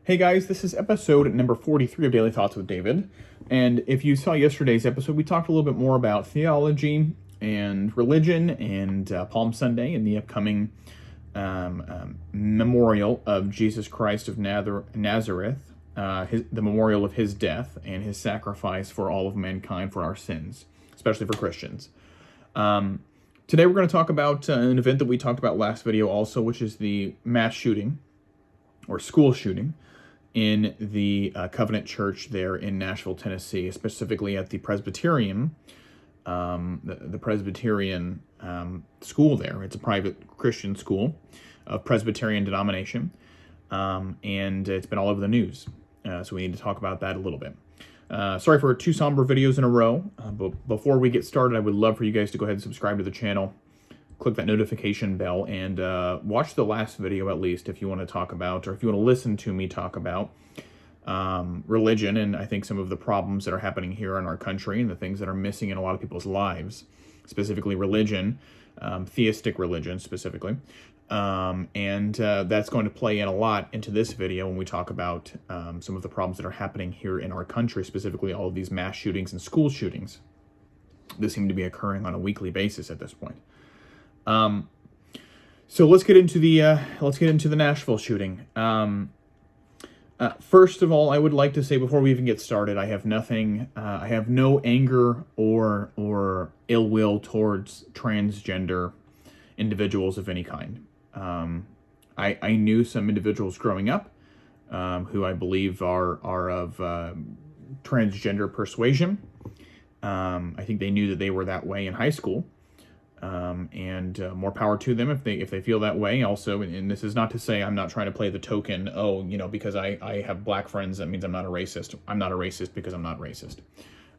Hey guys, this is episode number 43 of Daily Thoughts with David. And if you saw yesterday's episode, we talked a little bit more about theology and religion and Palm Sunday and the upcoming memorial of Jesus Christ of Nazareth, the memorial of his death and his sacrifice for all of mankind for our sins, especially for Christians. Today we're going to talk about an event that we talked about last video also, which is the mass shooting or school shooting in the Covenant Church there in Nashville, Tennessee, specifically at the Presbyterian, the Presbyterian school there. It's a private Christian school of Presbyterian denomination, and it's been all over the news. So we need to talk about that a little bit. Sorry for 2 somber videos in a row, but before we get started, I would love for you guys to go ahead and subscribe to the channel. Click that notification bell and watch the last video at least if you want to talk about, or if you want to listen to me talk about religion and I think some of the problems that are happening here in our country and the things that are missing in a lot of people's lives, specifically religion, theistic religion specifically. And that's going to play in a lot into this video when we talk about some of the problems that are happening here in our country, specifically all of these mass shootings and school shootings that seem to be occurring on a weekly basis at this point. So let's get into the Nashville shooting. First of all, I would like to say before we even get started, I have no anger or ill will towards transgender individuals of any kind. I knew some individuals growing up who I believe are of transgender persuasion. I think they knew that they were that way in high school. And more power to them if they feel that way also. And this is not to say I'm not trying to play the token, because I have black friends, that means I'm not a racist. I'm not a racist because I'm not racist.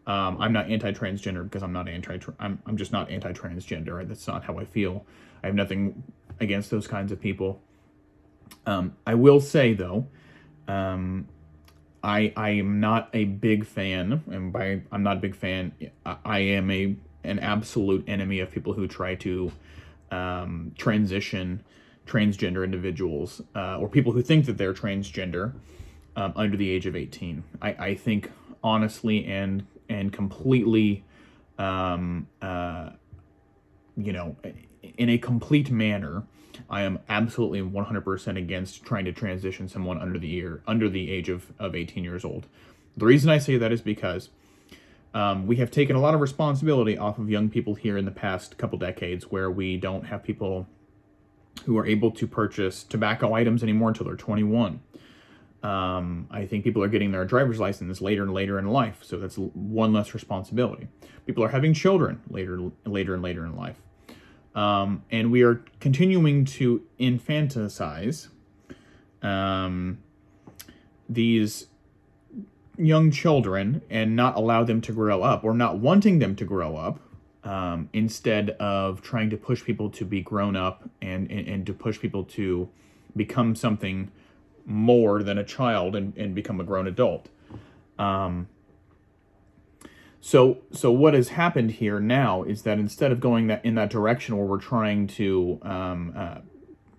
I'm not anti-transgender because I'm just not anti-transgender. Right? That's not how I feel. I have nothing against those kinds of people. I will say though, I am not a big fan, and by I'm not a big fan, I am an absolute enemy of people who try to transition transgender individuals or people who think that they're transgender under the age of 18. I think honestly and completely, in a complete manner, I am absolutely 100% against trying to transition someone under the age of 18 years old. The reason I say that is because we have taken a lot of responsibility off of young people here in the past couple decades, where we don't have people who are able to purchase tobacco items anymore until they're 21. I think people are getting their driver's license later and later in life, so that's one less responsibility. People are having children later and later in life. And we are continuing to infantilize these young children and not allow them to grow up, or not wanting them to grow up, instead of trying to push people to be grown up and to push people to become something more than a child and become a grown adult. So what has happened here now is that instead of going in that direction where we're trying to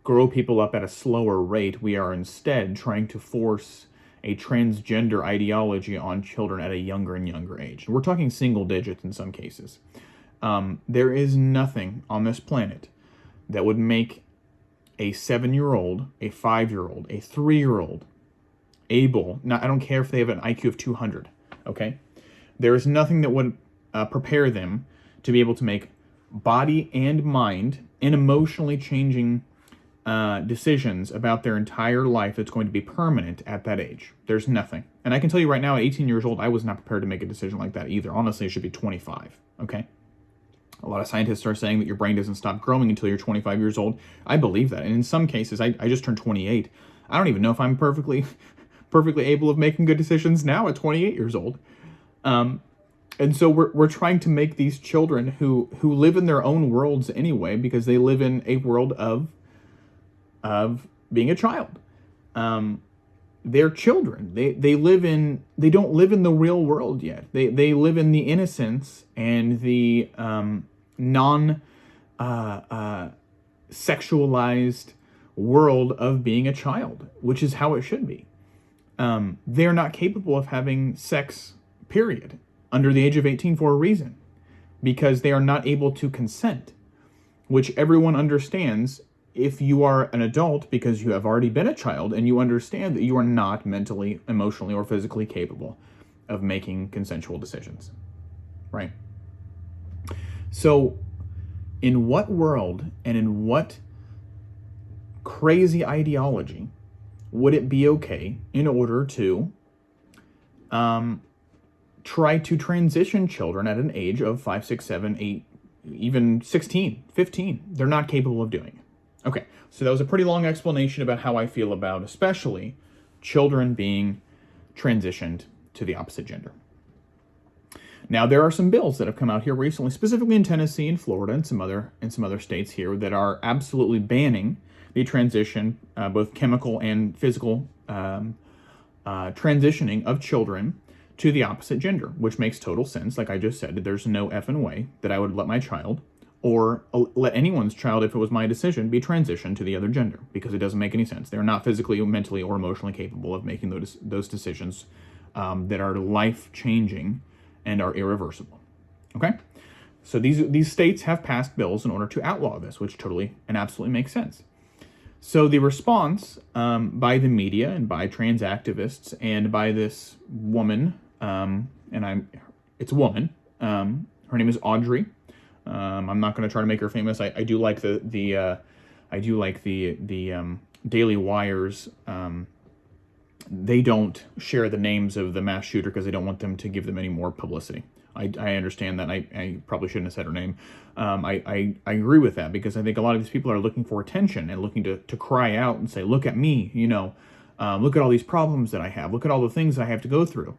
grow people up at a slower rate, we are instead trying to force a transgender ideology on children at a younger and younger age. We're talking single digits in some cases. There is nothing on this planet that would make a 7-year-old, a 5-year-old, a 3-year-old able, I don't care if they have an IQ of 200, okay? There is nothing that would prepare them to be able to make body and mind and emotionally changing decisions about their entire life that's going to be permanent at that age. There's nothing. And I can tell you right now, at 18 years old, I was not prepared to make a decision like that either. Honestly, it should be 25, okay? A lot of scientists are saying that your brain doesn't stop growing until you're 25 years old. I believe that. And in some cases, I just turned 28. I don't even know if I'm perfectly able of making good decisions now at 28 years old. And so we're trying to make these children who live in their own worlds anyway, because they live in a world of being a child. They're children. They don't live in the real world yet. They live in the innocence and the sexualized world of being a child, which is how it should be. they're not capable of having sex, period, under the age of 18 for a reason, because they are not able to consent, which everyone understands if you are an adult, because you have already been a child and you understand that you are not mentally, emotionally, or physically capable of making consensual decisions, right? So in what world and in what crazy ideology would it be okay in order to try to transition children at an age of 5, 6, 7, 8, even 16, 15? They're not capable of doing it. Okay, so that was a pretty long explanation about how I feel about especially children being transitioned to the opposite gender. Now, there are some bills that have come out here recently, specifically in Tennessee and Florida and some other states here, that are absolutely banning the transition, both chemical and physical transitioning of children to the opposite gender, which makes total sense. Like I just said, there's no effing way that I would let my child, or let anyone's child, if it was my decision, be transitioned to the other gender, because it doesn't make any sense. They're not physically, mentally, or emotionally capable of making those decisions that are life-changing and are irreversible. Okay? So these states have passed bills in order to outlaw this, which totally and absolutely makes sense. So the response by the media and by trans activists and by this woman, it's a woman. Her name is Audrey. I'm not going to try to make her famous. I do like the Daily Wire's. They don't share the names of the mass shooter because they don't want them to give them any more publicity. I understand that. I probably shouldn't have said her name. I agree with that, because I think a lot of these people are looking for attention and looking to cry out and say, look at me, look at all these problems that I have. Look at all the things I have to go through.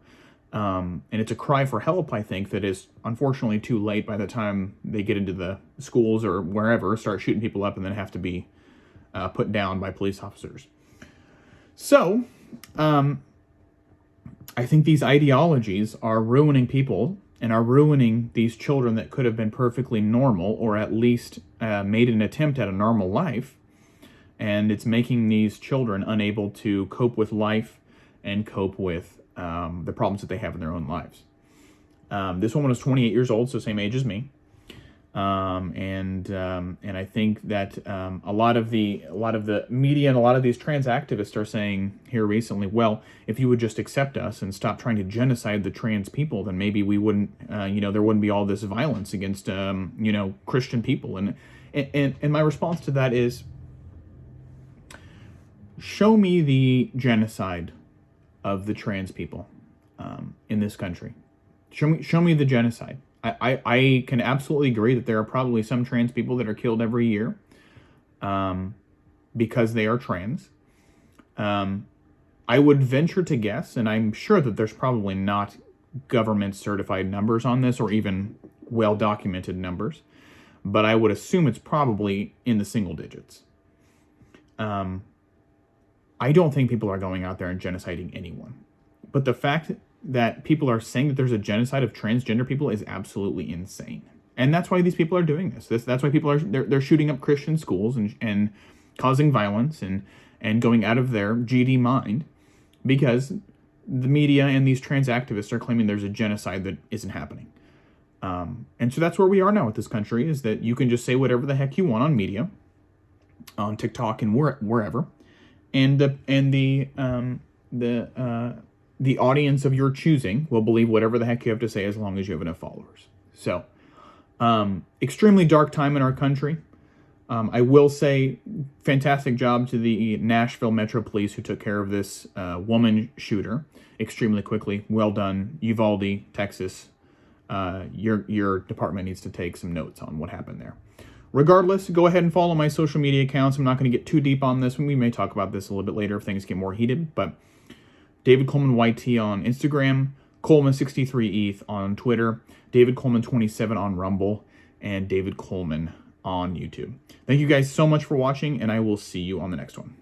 And it's a cry for help, I think, that is unfortunately too late by the time they get into the schools or wherever, start shooting people up, and then have to be put down by police officers. So, I think these ideologies are ruining people and are ruining these children that could have been perfectly normal, or at least made an attempt at a normal life. And it's making these children unable to cope with life and cope with the problems that they have in their own lives. This woman was 28 years old, so same age as me. And I think that a lot of the media and a lot of these trans activists are saying here recently, well, if you would just accept us and stop trying to genocide the trans people, then maybe we wouldn't, there wouldn't be all this violence against, Christian people. And my response to that is, show me the genocide of the trans people in this country. Show me the genocide. I can absolutely agree that there are probably some trans people that are killed every year because they are trans. I would venture to guess, and I'm sure that there's probably not government certified numbers on this, or even well-documented numbers, but I would assume it's probably in the single digits. I don't think people are going out there and genociding anyone. But the fact that people are saying that there's a genocide of transgender people is absolutely insane. And that's why these people are doing this. That's why people are they're shooting up Christian schools and causing violence and going out of their GD mind, because the media and these trans activists are claiming there's a genocide that isn't happening. And so that's where we are now with this country, is that you can just say whatever the heck you want on media, on TikTok and wherever, and the audience of your choosing will believe whatever the heck you have to say, as long as you have enough followers. So, extremely dark time in our country. I will say, fantastic job to the Nashville Metro Police who took care of this woman shooter extremely quickly. Well done, Uvalde, Texas. Your department needs to take some notes on what happened there. Regardless, go ahead and follow my social media accounts. I'm not going to get too deep on this. We may talk about this a little bit later if things get more heated, but David Coleman YT on Instagram, Coleman63ETH on Twitter, David Coleman27 on Rumble, and David Coleman on YouTube. Thank you guys so much for watching, and I will see you on the next one.